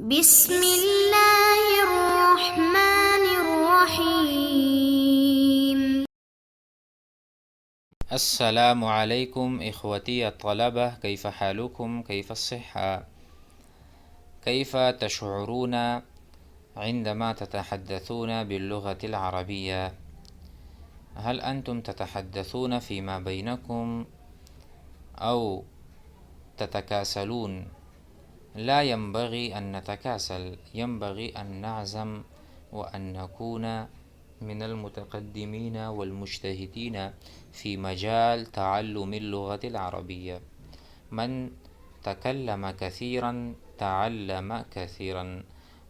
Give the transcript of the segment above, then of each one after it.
بسم اللہ الرحمن الرحیم۔ السلام علیکم اخوتی الطلبہ، کیف حالکم؟ کیف الصحة؟ کیف تشعرون عندما تتحدثون باللغة العربية؟ هل أنتم تتحدثون فيما بينكم أو تتكاسلون؟ لا ينبغي أن نتكاسل، ينبغي أن نعزم وأن نكون من المتقدمين والمجتهدين في مجال تعلم اللغة العربية. من تكلم كثيرا تعلم كثيرا،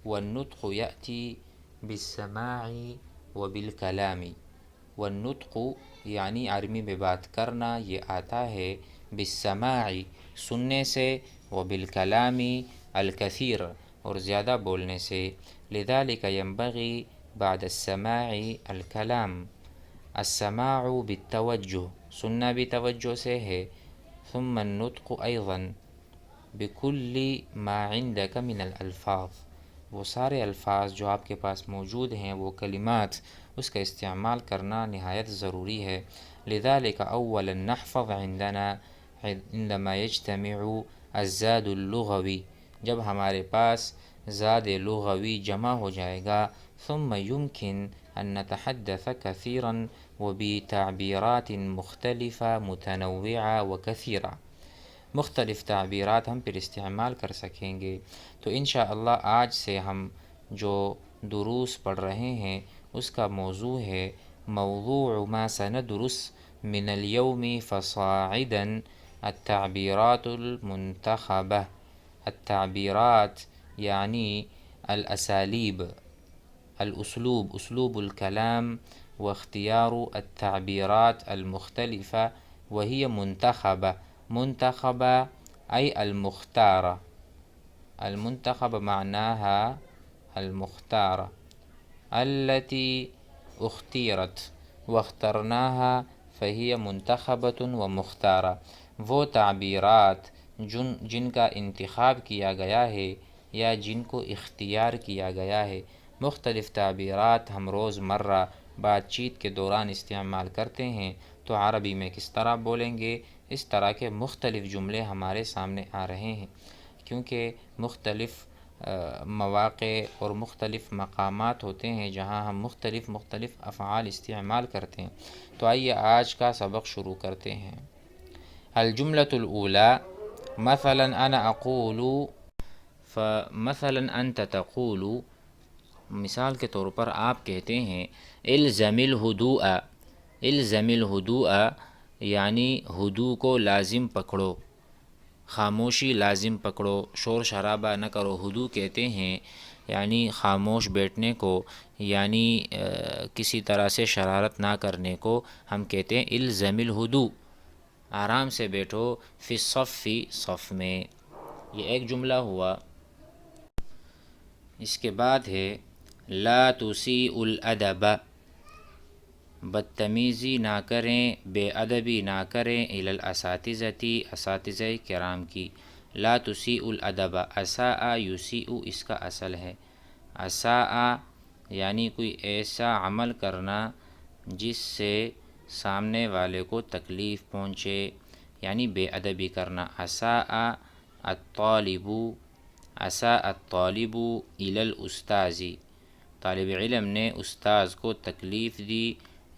والنطق يأتي بالسماع وبالكلام. والنطق یعنی عربی میں بات کرنا، یہ آتا ہے بالسماع سننے سے، وبالکلام الکثیر اور زیادہ بولنے سے. لذلك ينبغي بعد السماع الكلام. السماع بالتوجہ، سننا بھی توجہ سے ہے. ثم النطق أيضا بكل ما عندك من الألفاظ، وہ سارے الفاظ جو آپ کے پاس موجود ہیں، وہ کلمات، اس کا استعمال کرنا نہایت ضروری ہے. لذلك أولا نحفظ عندما يجتمع الزاد اللغوی، جب ہمارے پاس زاد لغوی جمع ہو جائے گا. ثم يمكن أن نتحدث كثيرا وبتعبيرات مختلفة متنوعة وكثيرة. مختلف تعبیرات ہم پھر استعمال کر سکیں گے. تو انشاءاللہ آج سے ہم جو دروس پڑھ رہے ہیں اس کا موضوع ہے موضوع ما سندرس من اليوم فصاعدا التعبیرات المنتخبة. التعبیرات یعنی الاسالیب، الاسلوب، اسلوب الکلام واختیار التعبیرات المختلفة وهي منتخبة. منتخبة أي المختارة، المنتخبة معناها المختارة التي اختیرت واخترناها فهي منتخبة ومختارة. وہ تعبیرات جن کا انتخاب کیا گیا ہے یا جن کو اختیار کیا گیا ہے. مختلف تعبیرات ہم روز مرہ بات چیت کے دوران استعمال کرتے ہیں. تو عربی میں کس طرح بولیں گے؟ اس طرح کے مختلف جملے ہمارے سامنے آ رہے ہیں، کیونکہ مختلف مواقع اور مختلف مقامات ہوتے ہیں جہاں ہم مختلف افعال استعمال کرتے ہیں. تو آئیے آج کا سبق شروع کرتے ہیں. الجملة الأولى مثلا أنا أقول، فمثلا أنت تقول، مثال کے طور پر آپ کہتے ہیں الزم الهدوء. الزم الهدوء یعنی ہدوء کو لازم پکڑو، خاموشی لازم پکڑو، شور شرابہ نہ کرو. ہدوء کہتے ہیں یعنی خاموش بیٹھنے کو، یعنی کسی طرح سے شرارت نہ کرنے کو ہم کہتے ہیں الزم الهدوء. آرام سے بیٹھو. فی الصف، صف میں. یہ ایک جملہ ہوا. اس کے بعد ہے لا تسیء الادب، بدتمیزی نہ کریں، بے ادبی نہ کریں، الی الاساتذۃ، اساتذہ کرام کی. لا تسیء الادب، اساء یسیء اس کا اصل ہے. اساء یعنی کوئی ایسا عمل کرنا جس سے سامنے والے کو تکلیف پہنچے، یعنی بے ادبی کرنا. اساء الطالب، اساء الطالب الی الاستاذ، طالب علم نے استاذ کو تکلیف دی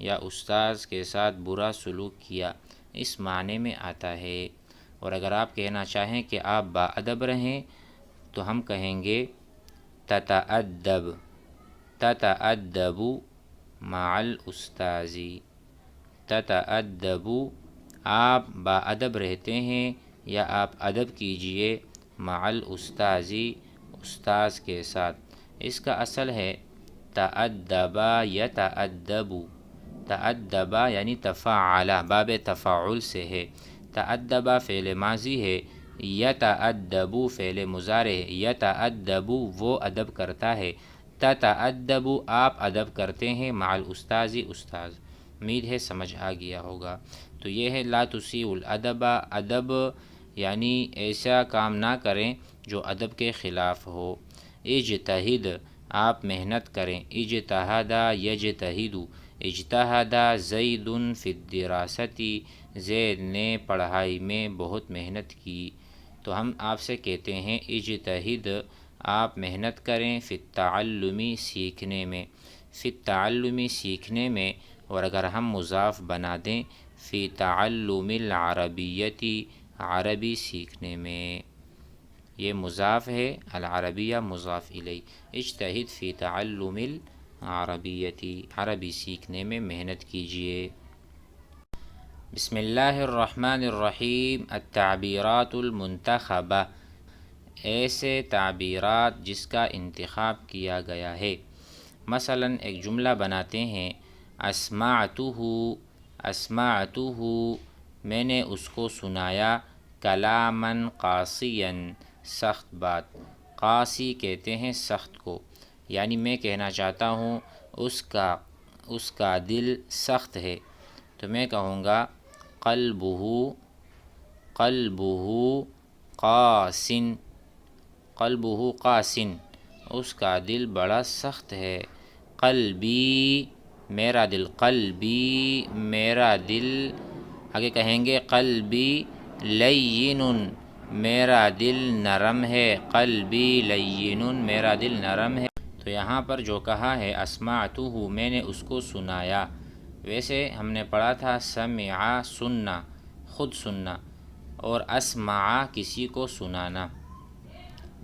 یا استاذ کے ساتھ برا سلوک کیا، اس معنی میں آتا ہے. اور اگر آپ کہنا چاہیں کہ آپ با ادب رہیں تو ہم کہیں گے تتأدب، تتأدب مع الاستاذ. تتأدب آپ با ادب رہتے ہیں یا آپ ادب کیجئے مع الاستاذ، استاذ کے ساتھ. اس کا اصل ہے تأدب یتأدب. تأدب یعنی تفاعل، باب تفاعل سے ہے. تأدب فعل ماضی ہے، یتأدب فعل مضارع ہے. یتأدب وہ ادب کرتا ہے. تتأدب آپ ادب کرتے ہیں مع الاستاذ، استاذ. امید ہے سمجھ آ گیا ہوگا. تو یہ ہے لا تسیء الادب، ادب یعنی ایسا کام نہ کریں جو ادب کے خلاف ہو۔ اجتہد آپ محنت کریں، اجتہد یجتہد، اجتہد زید فی الدراست، زید نے پڑھائی میں بہت محنت کی۔ تو ہم آپ سے کہتے ہیں اجتہد آپ محنت کریں، فی التعلم سیکھنے میں، فی التعلم سیکھنے میں، اور اگر ہم مضاف بنا دیں فی تعلم العربیت عربی سیکھنے میں، یہ مضاف ہے، العربیہ مضاف الیہ، اجتہد فی تعلم العربیت عربی سیکھنے میں محنت کیجیے۔ بسم اللہ الرحمن الرحیم۔ التعبیرات المنتخبہ، ایسے تعبیرات جس کا انتخاب کیا گیا ہے۔ مثلا ایک جملہ بناتے ہیں، اسمعتہ، اسمعتہ میں نے اس کو سنایا، کلاما قاسیا سخت بات، قاسی کہتے ہیں سخت کو، یعنی میں کہنا چاہتا ہوں اس کا دل سخت ہے، تو میں کہوں گا قلبہ، قلبہ قاسن، قلبہ قاسن، اس کا دل بڑا سخت ہے۔ قلبی میرا دل، قلبی میرا دل، آگے کہیں گے قلبی لین میرا دل نرم ہے، قلبی لین میرا دل نرم ہے۔ تو یہاں پر جو کہا ہے اسمعتہ میں نے اس کو سنایا، ویسے ہم نے پڑھا تھا سمع سننا، خود سننا، اور اسمع کسی کو سنانا،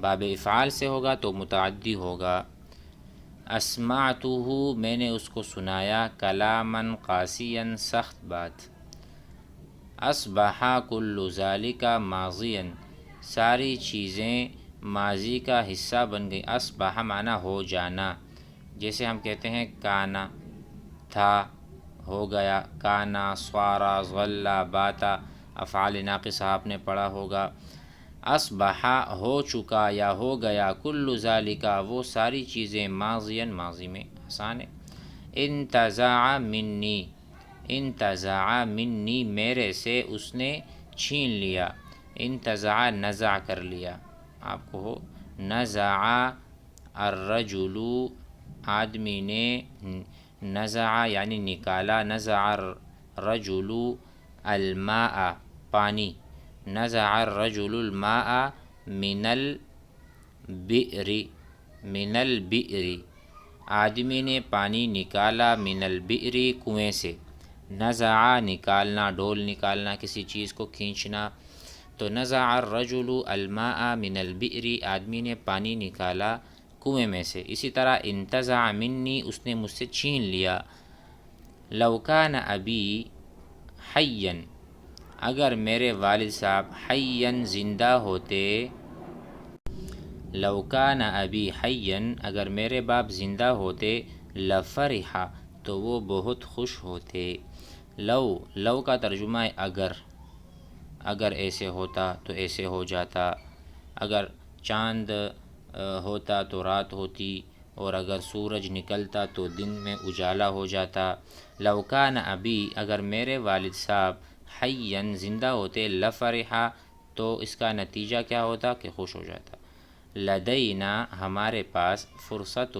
باب افعال سے ہوگا تو متعدی ہوگا۔ اسمعتہ میں نے اس کو سنایا، کلاما قاسیا سخت بات۔ اصبح کل ذالک ماضیا، ساری چیزیں ماضی کا حصہ بن گئی۔ اصبح معنی ہو جانا، جیسے ہم کہتے ہیں کانا تھا، ہو گیا، کانا صارا ظل باتا، افعال ناقصہ آپ نے پڑھا ہوگا۔ اصبح ہو چکا یا ہو گیا، کل ذالک وہ ساری چیزیں، ماضیا ماضی میں آسان ہے۔ انتزع منی، انتزع منی میرے سے اس نے چھین لیا، انتزع نزع کر لیا، آپ کو ہو نزع الرجل آدمی نے، نزع یعنی نکالا، نزع الرجل الماء پانی، نزع الرجل الماء من البئر، من البئر آدمی نے پانی نکالا، من البئر کنویں سے، نزع نکالنا، ڈول نکالنا، کسی چیز کو کھینچنا، تو نزع الرجل الماء من البئر آدمی نے پانی نکالا کنویں میں سے۔ اسی طرح انتزع منی اس نے مجھ سے چھین لیا۔ لو کان ابی حیا، اگر میرے والد صاحب حیا زندہ ہوتے، لو کان ابی حیا اگر میرے باپ زندہ ہوتے، لفرح تو وہ بہت خوش ہوتے۔ لو کا ترجمہ ہے اگر، اگر ایسے ہوتا تو ایسے ہو جاتا، اگر چاند ہوتا تو رات ہوتی، اور اگر سورج نکلتا تو دن میں اجالا ہو جاتا۔ لو کان ابی اگر میرے والد صاحب حیا زندہ ہوتے، لفرح تو اس کا نتیجہ کیا ہوتا کہ خوش ہو جاتا۔ لدینا ہمارے پاس، فرصت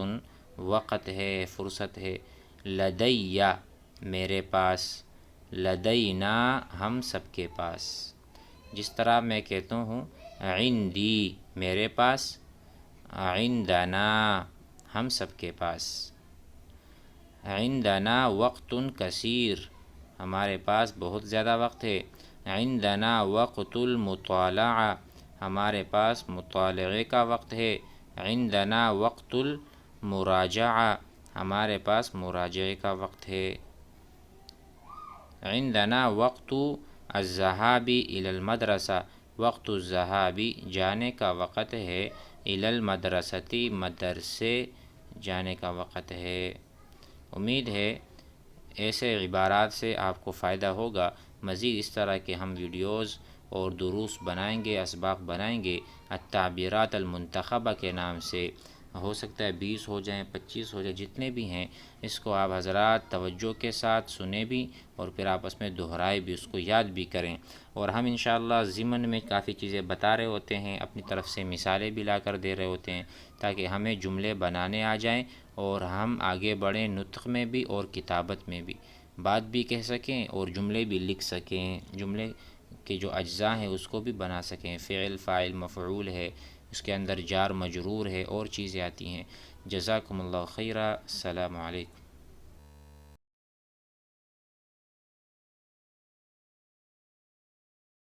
وقت ہے، فرصت ہے، لدی میرے پاس، لدینا ہم سب کے پاس، جس طرح میں کہتا ہوں عندی میرے پاس، عندنا ہم سب کے پاس، عندنا وقت کثیر ہمارے پاس بہت زیادہ وقت ہے، عندنا وقت المطالعہ ہمارے پاس مطالعے کا وقت ہے، عندنا وقت المراجعہ ہمارے پاس مراجعے کا وقت ہے، عندنا وقت الذهاب الى المدرسہ وقت الذهاب جانے کا وقت ہے، الى المدرسۃ مدرسے جانے کا وقت ہے۔ امید ہے ایسے عبارات سے آپ کو فائدہ ہوگا۔ مزید اس طرح کے ہم ویڈیوز اور دروس بنائیں گے، اسباق بنائیں گے التعبیرات المنتخبہ کے نام سے۔ ہو سکتا ہے 20 ہو جائیں، 25 ہو جائیں، جتنے بھی ہیں اس کو آپ حضرات توجہ کے ساتھ سنیں بھی اور پھر آپس میں دہرائے بھی، اس کو یاد بھی کریں۔ اور ہم انشاءاللہ ضمن میں کافی چیزیں بتا رہے ہوتے ہیں، اپنی طرف سے مثالیں بھی لا کر دے رہے ہوتے ہیں تاکہ ہمیں جملے بنانے آ جائیں اور ہم آگے بڑھیں نطق میں بھی اور کتابت میں بھی، بات بھی کہہ سکیں اور جملے بھی لکھ سکیں، جملے کے جو اجزاء ہیں اس کو بھی بنا سکیں، فعل، فاعل، مفعول ہے، اس کے اندر جار مجرور ہے، اور چیزیں آتی ہیں۔ جزاکم اللہ خیرا، السلام علیکم۔